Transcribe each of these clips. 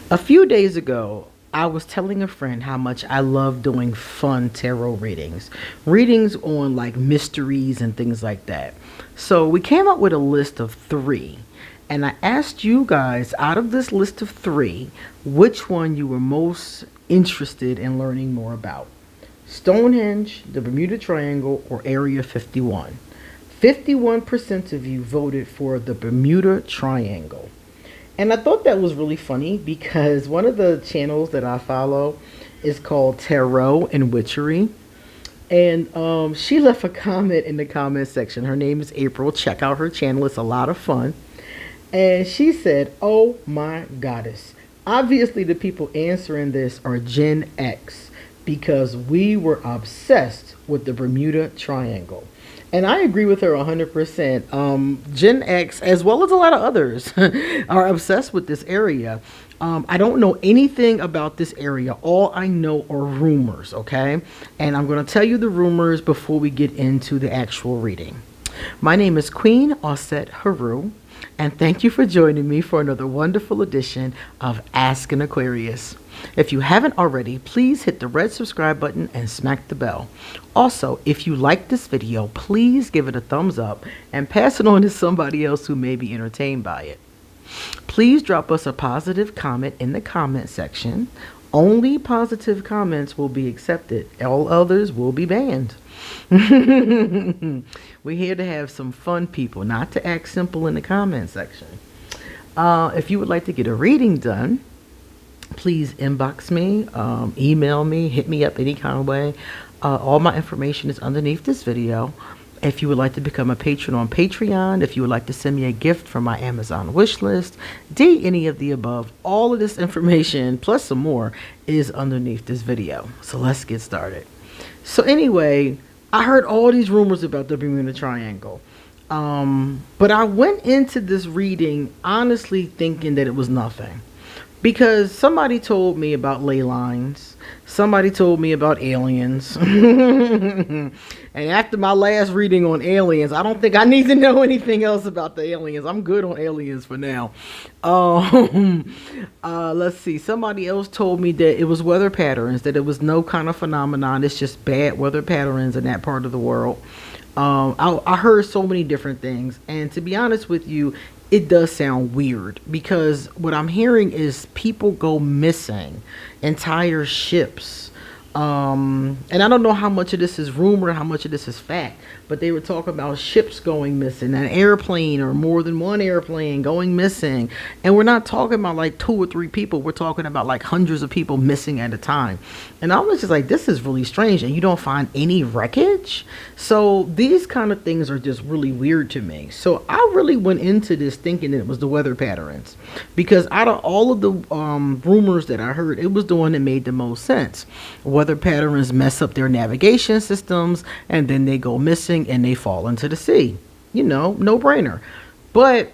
A few days ago, I was telling a friend how much I love doing fun tarot readings, readings on like mysteries and things like that. So we came up with a list of three, and I asked you guys out of this list of three, which one you were most interested in learning more about. Stonehenge, the Bermuda Triangle, or Area 51. 51% of you voted for the Bermuda Triangle. And I thought that was really funny because one of the channels that I follow is called Tarot and Witchery. And she left a comment in the comment section. Her name is April. Check out her channel. It's a lot of fun. And she said, "Oh my goddess. Obviously, the people answering this are Gen X because we were obsessed with the Bermuda Triangle." And I agree with her 100%. Gen X, as well as a lot of others, are obsessed with this area. I don't know anything about this area. All I know are rumors, okay? And I'm going to tell you the rumors before we get into the actual reading. My name is QueenAusetHeru, and thank you for joining me for another wonderful edition of Ask an Aquarius. If you haven't already, please hit the red subscribe button and smack the bell. Also, if you like this video, please give it a thumbs up and pass it on to somebody else who may be entertained by it. Please drop us a positive comment in the comment section. Only positive comments will be accepted. All others will be banned. We're here to have some fun, people, not to act simple in the comment section. If you would like to get a reading done, please inbox me, email me, hit me up any kind of way. All my information is underneath this video. If you would like to become a patron on Patreon, if you would like to send me a gift from my Amazon wish list, any of the above, all of this information, plus some more, is underneath this video. So let's get started. So anyway, I heard all these rumors about the Bermuda Triangle. But I went into this reading honestly thinking that it was nothing. Because somebody told me about ley lines. Somebody told me about aliens. And after my last reading on aliens, I don't think I need to know anything else about the aliens. I'm good on aliens for now. Let's see. Somebody else told me that it was weather patterns, that it was no kind of phenomenon. It's just bad weather patterns in that part of the world. I heard so many different things. And to be honest with you, it does sound weird because what I'm hearing is people go missing, entire ships. And I don't know how much of this is rumor, how much of this is fact, but they were talking about ships going missing, an airplane or more than one airplane going missing. And we're not talking about like 2 or 3 people. We're talking about like hundreds of people missing at a time. And I was just like, this is really strange. And you don't find any wreckage. So these kind of things are just really weird to me. So I really went into this thinking that it was the weather patterns, because out of all of the rumors that I heard, it was the one that made the most sense. Weather patterns mess up their navigation systems, and then they go missing and they fall into the sea. You know, no brainer. But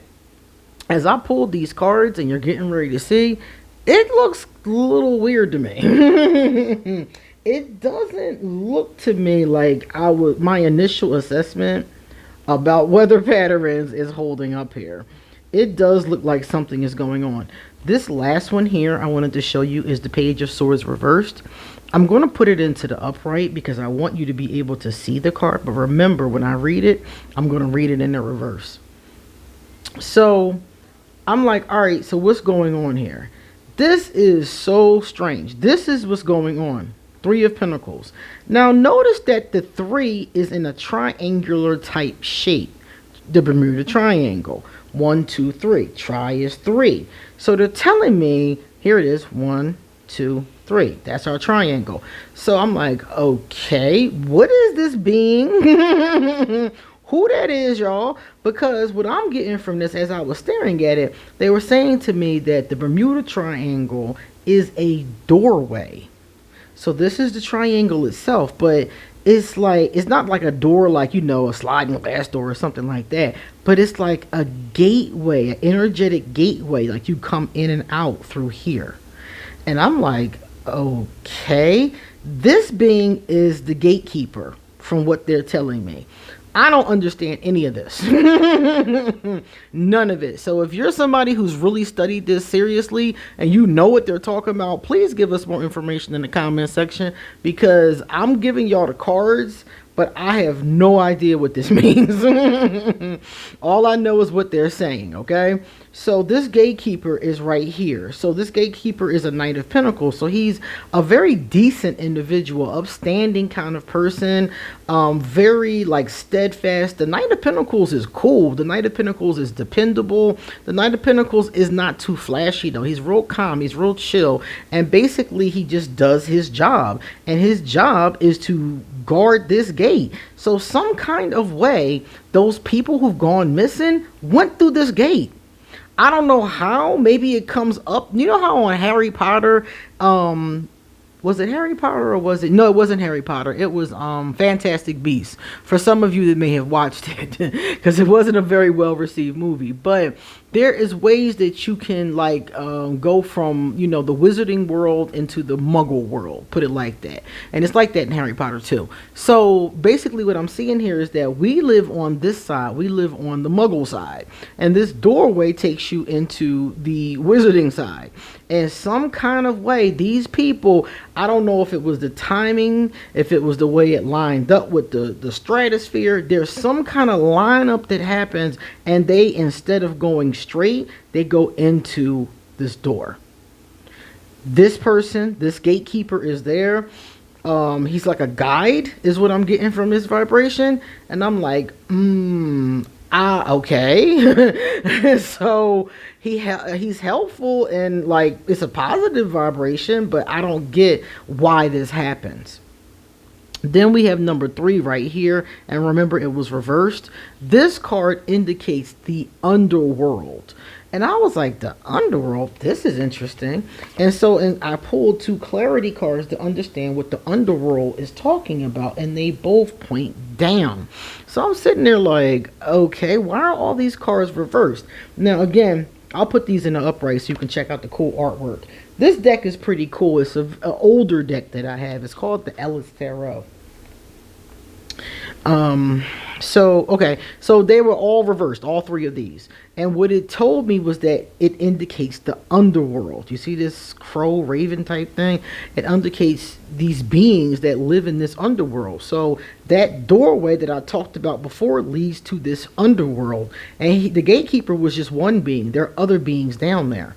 as I pulled these cards and you're getting ready to see, it looks a little weird to me. It doesn't look to me like my initial assessment about weather patterns is holding up here. It does look like something is going on. This last one here I wanted to show you is the Page of Swords reversed. I'm going to put it into the upright because I want you to be able to see the card. But remember, when I read it, I'm going to read it in the reverse. So I'm like, all right, so what's going on here? This is so strange. This is what's going on. 3 of Pentacles. Now notice that the 3 is in a triangular type shape. The Bermuda Triangle. 1, 2, 3. Tri is 3. So they're telling me, here it is, 1, 2, 3. That's our triangle. So I'm like, okay, what is this being? Who that is, y'all? Because what I'm getting from this, as I was staring at it, they were saying to me that the Bermuda Triangle is a doorway. So this is the triangle itself, but it's like, it's not like a door, like, you know, a sliding glass door or something like that, but it's like a gateway, an energetic gateway, like you come in and out through here. And I'm like, okay, this being is the gatekeeper from what they're telling me. I don't understand any of this. None of it. So if you're somebody who's really studied this seriously and you know what they're talking about, please give us more information in the comment section, because I'm giving y'all the cards, but I have no idea what this means. All I know is what they're saying, okay? So this gatekeeper is right here. So this gatekeeper is a Knight of Pentacles. So he's a very decent individual, upstanding kind of person, very like steadfast. The Knight of Pentacles is cool. The Knight of Pentacles is dependable. The Knight of Pentacles is not too flashy though. He's real calm. He's real chill. And basically he just does his job. And his job is to guard this gate. So some kind of way, those people who've gone missing went through this gate. I don't know how. Maybe it comes up. You know how on Harry Potter, was it Harry Potter or was it? No, it wasn't Harry Potter. It was Fantastic Beasts. For some of you that may have watched it, because it wasn't a very well received movie. But there is ways that you can like go from, you know, the wizarding world into the muggle world, put it like that. And it's like that in Harry Potter too. So basically what I'm seeing here is that we live on this side, we live on the muggle side, and this doorway takes you into the wizarding side. And some kind of way, these people, I don't know if it was the timing, if it was the way it lined up with the stratosphere, there's some kind of lineup that happens, and they, instead of going straight, they go into this door. This person, this gatekeeper is there. He's like a guide is what I'm getting from his vibration. And I'm like, okay. So he's helpful and like it's a positive vibration, but I don't get why this happens. Then we have number 3 right here, and remember it was reversed. This card indicates the underworld, and I was like, the underworld, this is interesting. And so I pulled 2 clarity cards to understand what the underworld is talking about, and they both point down. So I'm sitting there like, okay, why are all these cards reversed? Now again, I'll put these in the upright so you can check out the cool artwork. This deck is pretty cool. It's an older deck that I have. It's called the Ellis Tarot. So they were all reversed, all 3 of these. And what it told me was that it indicates the underworld. You see this crow raven type thing? It indicates these beings that live in this underworld. So that doorway that I talked about before leads to this underworld. And the gatekeeper was just one being. There are other beings down there.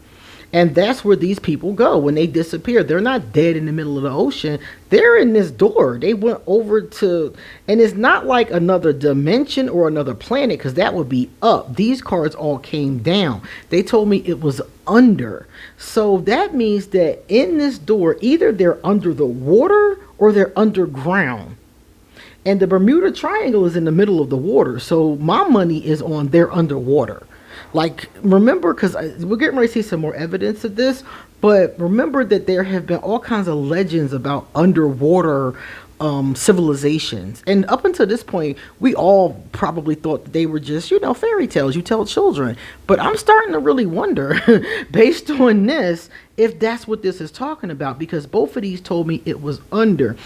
And that's where these people go when they disappear. They're not dead in the middle of the ocean. They're in this door. They went over to, and it's not like another dimension or another planet, because that would be up. These cards all came down. They told me it was under. So that means that in this door, either they're under the water or they're underground. And the Bermuda Triangle is in the middle of the water. So my money is on they're underwater. Like, remember, because we're getting ready to see some more evidence of this, but remember that there have been all kinds of legends about underwater civilizations. And up until this point, we all probably thought that they were just, you know, fairy tales you tell children. But I'm starting to really wonder, based on this, if that's what this is talking about, because both of these told me it was under.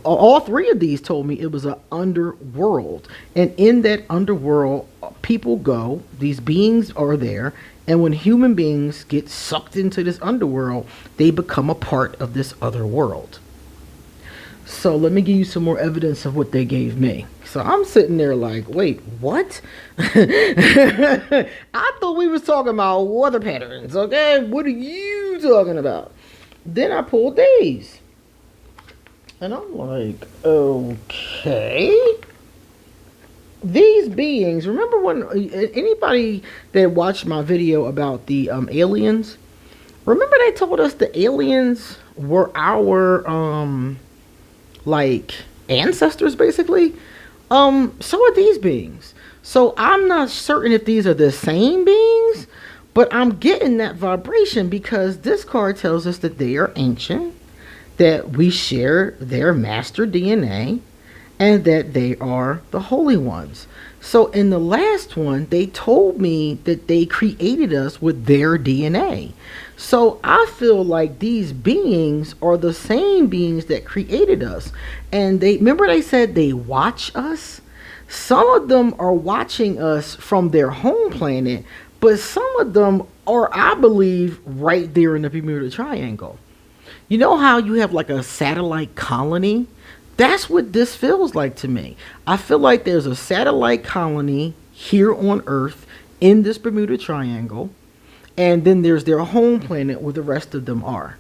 All 3 of these told me it was an underworld. And in that underworld, people go, these beings are there, and when human beings get sucked into this underworld, they become a part of this other world. So let me give you some more evidence of what they gave me. So I'm sitting there like, wait, what? I thought we was talking about weather patterns, okay? What are you talking about? Then I pulled these. And I'm like, okay. These beings, remember when anybody that watched my video about the aliens, remember they told us the aliens were our like ancestors basically? So are these beings. So I'm not certain if these are the same beings, but I'm getting that vibration because this card tells us that they are ancient, that we share their master DNA, and that they are the holy ones. So in the last one, they told me that they created us with their DNA. So I feel like these beings are the same beings that created us. And they, remember they said they watch us? Some of them are watching us from their home planet, but some of them are, I believe, right there in the Bermuda Triangle. You know how you have like a satellite colony? That's what this feels like to me. I feel like there's a satellite colony here on Earth in this Bermuda Triangle, and then there's their home planet where the rest of them are.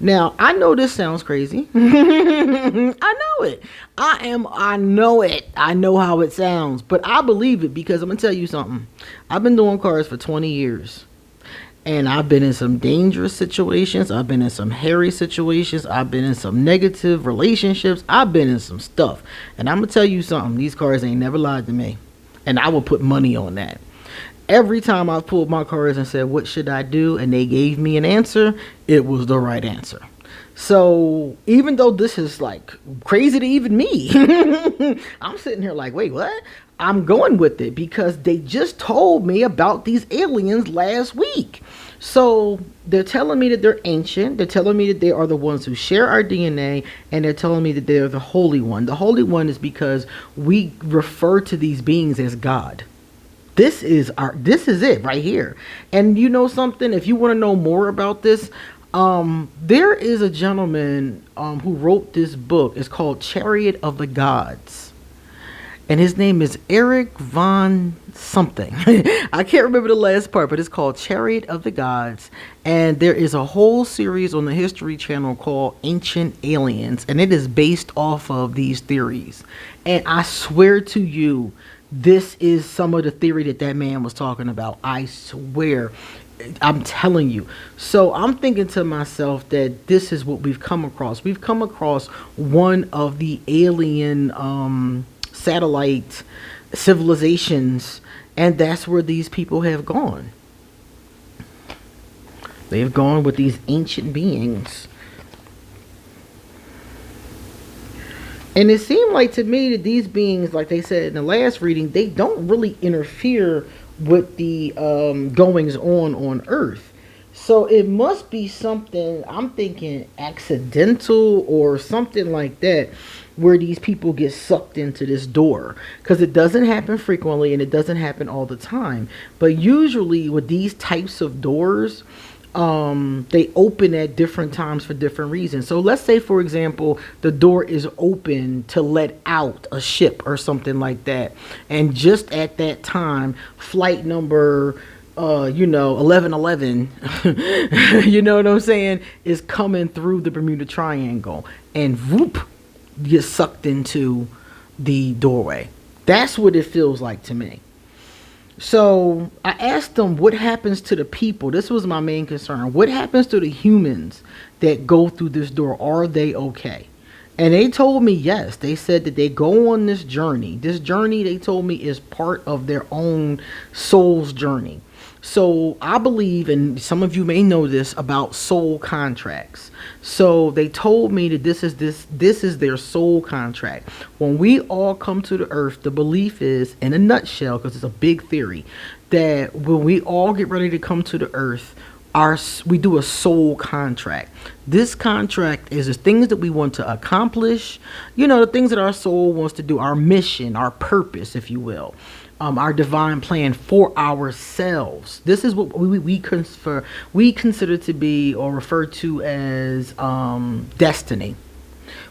Now, I know this sounds crazy. I know it. I know it. I know how it sounds, but I believe it because I'm going to tell you something. I've been doing cards for 20 years. And I've been in some dangerous situations. I've been in some hairy situations. I've been in some negative relationships. I've been in some stuff. And I'm going to tell you something. These cards ain't never lied to me. And I will put money on that. Every time I've pulled my cards and said, what should I do? And they gave me an answer, it was the right answer. So even though this is like crazy to even me, I'm sitting here like, wait, what? I'm going with it because they just told me about these aliens last week. So they're telling me that they're ancient. They're telling me that they are the ones who share our DNA, and they're telling me that they're the Holy One. The Holy One is because we refer to these beings as God. This is it right here. And you know something, if you want to know more about this, there is a gentleman who wrote this book. It's called Chariot of the Gods. And his name is Eric Von something. I can't remember the last part, but it's called Chariot of the Gods. And there is a whole series on the History Channel called Ancient Aliens. And it is based off of these theories. And I swear to you, this is some of the theory that man was talking about. I swear. I'm telling you. So I'm thinking to myself that this is what we've come across. We've come across one of the alien satellite civilizations, and that's where these people have gone. They've gone with these ancient beings. And it seemed like to me that these beings, like they said in the last reading, they don't really interfere with the goings on Earth. So it must be something, I'm thinking accidental or something like that, where these people get sucked into this door. Because it doesn't happen frequently and it doesn't happen all the time. But usually with these types of doors, they open at different times for different reasons. So let's say, for example, the door is open to let out a ship or something like that, and just at that time flight number 1111 you know what I'm saying, is coming through the Bermuda Triangle, and whoop, get sucked into the doorway. That's what it feels like to me. So I asked them, what happens to the people? This was my main concern. What happens to the humans that go through this door? Are they okay? And they told me yes. They said that they go on this journey. This journey, they told me, is part of their own soul's journey. So I believe, and some of you may know this, about soul contracts. So they told me that this is their soul contract. When we all come to the earth, the belief is, in a nutshell, because it's a big theory, that when we all get ready to come to the earth, we do a soul contract. This contract is the things that we want to accomplish, the things that our soul wants to do, our mission, our purpose, if you will. Our divine plan for ourselves. This is what we consider to be, or refer to as, destiny.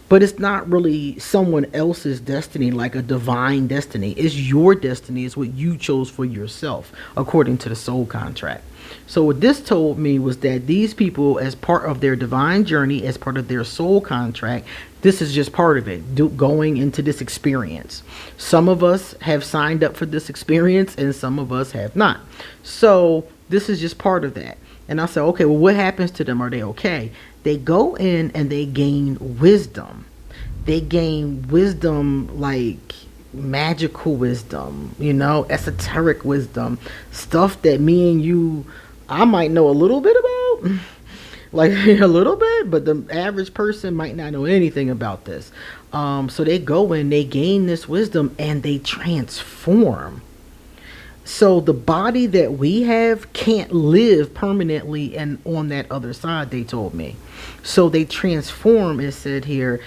But it's not really someone else's destiny, like a divine destiny. It's your destiny. It's what you chose for yourself, according to the soul contract. So what this told me was that these people, as part of their divine journey, as part of their soul contract, this is just part of it, going into this experience. Some of us have signed up for this experience and some of us have not. So this is just part of that. And I said, okay, well, what happens to them? Are they okay? They go in and they gain wisdom. They gain wisdom, like magical wisdom, esoteric wisdom, stuff that me and you, I might know a little bit about. Like a little bit, but the average person might not know anything about this. So they go in, they gain this wisdom, and they transform. So the body that we have can't live permanently and on that other side, they told me. So they transform, it said here,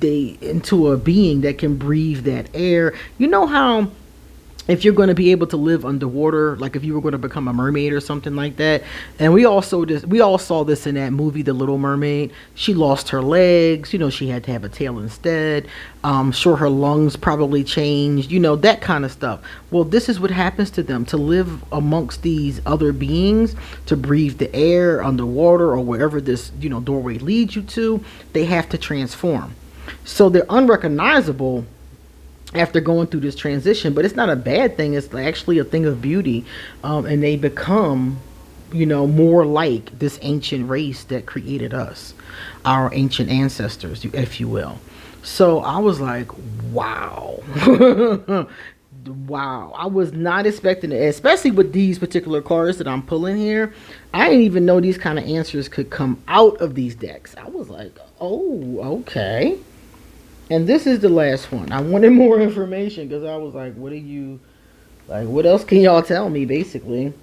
they into a being that can breathe that air. You know how if you're going to be able to live underwater, like if you were going to become a mermaid or something like that. And we all saw this in that movie, The Little Mermaid. She lost her legs, you know, she had to have a tail instead. Sure, her lungs probably changed, you know, that kind of stuff. Well, this is what happens to them, to live amongst these other beings, to breathe the air underwater or wherever this, you know, doorway leads you to. They have to transform. So they're unrecognizable after going through this transition, but it's not a bad thing. It's actually a thing of beauty, and they become, you know, more like this ancient race that created us, our ancient ancestors, if you will. So I was like, wow. Wow, I was not expecting it, especially with these particular cards that I'm pulling here. I didn't even know these kind of answers could come out of these decks. I was like, oh, okay. And this is the last one. I wanted more information because I was like, what else can y'all tell me, basically?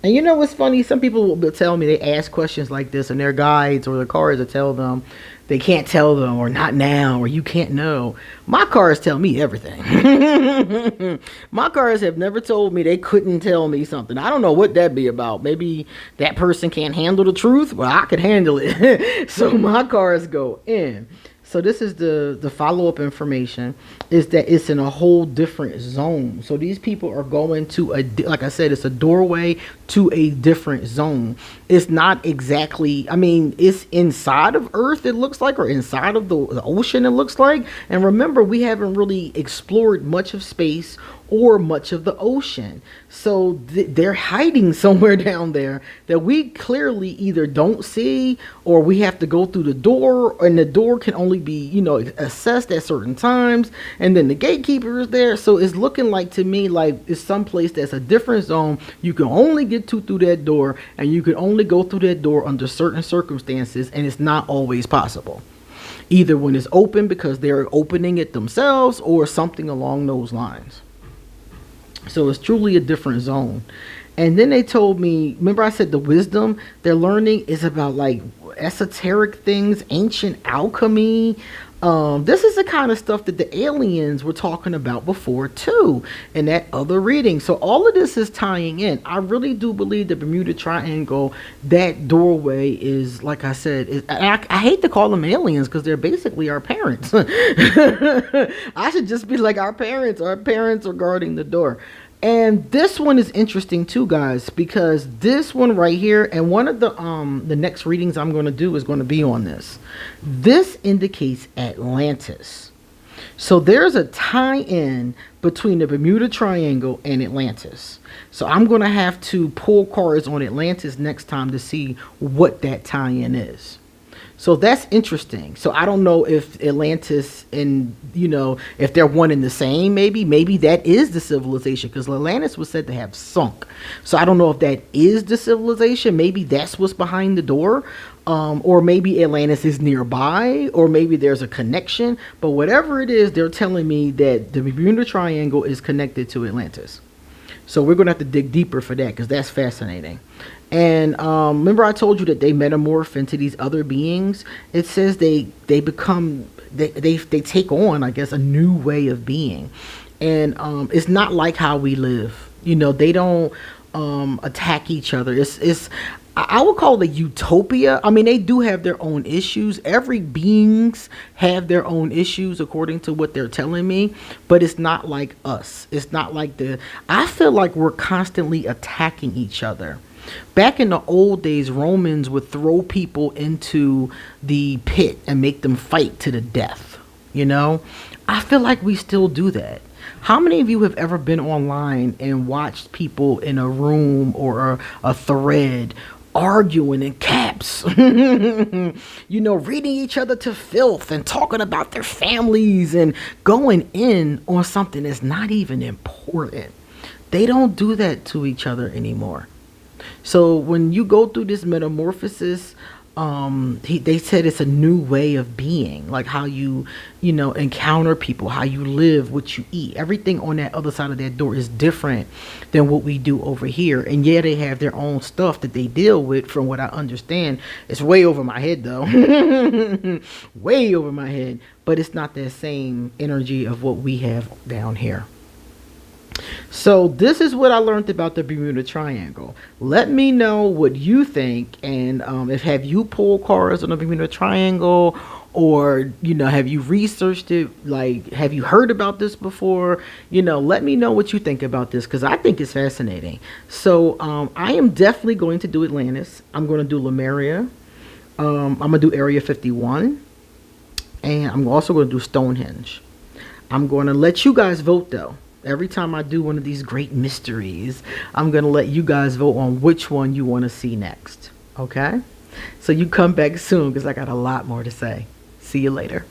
And you know what's funny? Some people will tell me, they ask questions like this and their guides or the cards will tell them they can't tell them, or not now, or you can't know. My cards tell me everything. My cards have never told me they couldn't tell me something. I don't know what that'd be about. Maybe that person can't handle the truth. Well, I could handle it. So my cards go in. So this is the follow-up information, is that it's in a whole different zone. So these people are going to like I said, it's a doorway to a different zone. It's not exactly, I mean, it's inside of Earth, it looks like, or inside of the ocean, it looks like. And remember, we haven't really explored much of space or much of the ocean. So they're hiding somewhere down there that we clearly either don't see, or we have to go through the door, and the door can only be, you know, assessed at certain times, and then the gatekeeper is there. So it's looking like, to me, like it's someplace that's a different zone. You can only get to through that door, and you can only go through that door under certain circumstances, and it's not always possible. Either when it's open because they're opening it themselves, or something along those lines. So it's truly a different zone. And then they told me, remember I said the wisdom they're learning is about like esoteric things, ancient alchemy. This is the kind of stuff that the aliens were talking about before too, in that other reading. So all of this is tying in. I really do believe the Bermuda Triangle, that doorway is, like I said, I hate to call them aliens because they're basically our parents. I should just be like our parents. Our parents are guarding the door. And this one is interesting too, guys, because this one right here, and one of the next readings I'm going to do is going to be on this. This indicates Atlantis. So there's a tie-in between the Bermuda Triangle and Atlantis. So I'm going to have to pull cards on Atlantis next time to see what that tie-in is. So that's interesting. So I don't know if Atlantis and, you know, if they're one and the same, maybe that is the civilization, because Atlantis was said to have sunk. So I don't know if that is the civilization. Maybe that's what's behind the door. Or maybe Atlantis is nearby, or maybe there's a connection. But whatever it is, they're telling me that the Bermuda Triangle is connected to Atlantis. So we're going to have to dig deeper for that, because that's fascinating. And remember I told you that they metamorph into these other beings? It says they become, they take on, I guess, a new way of being. And it's not like how we live. You know, they don't attack each other. I would call it a utopia. I mean, they do have their own issues. Every beings have their own issues according to what they're telling me, but it's not like us. It's not like I feel like we're constantly attacking each other. Back in the old days, Romans would throw people into the pit and make them fight to the death. You know, I feel like we still do that. How many of you have ever been online and watched people in a room or a thread arguing in caps, you know, reading each other to filth and talking about their families and going in on something that's not even important? They don't do that to each other anymore. So when you go through this metamorphosis, They said it's a new way of being, like how you know, encounter people, how you live, what you eat. Everything on that other side of that door is different than what we do over here. And yeah, they have their own stuff that they deal with, from what I understand. It's way over my head though. Way over my head. But it's not that same energy of what we have down here. So this is what I learned about the Bermuda Triangle. Let me know what you think, and if have you pulled cards on the Bermuda Triangle, or you know, have you researched it? Like, have you heard about this before? You know, let me know what you think about this, because I think it's fascinating. So I am definitely going to do Atlantis. I'm going to do Lemuria. I'm going to do Area 51, and I'm also going to do Stonehenge. I'm going to let you guys vote though. Every time I do one of these great mysteries, I'm going to let you guys vote on which one you want to see next. Okay? So you come back soon, because I got a lot more to say. See you later.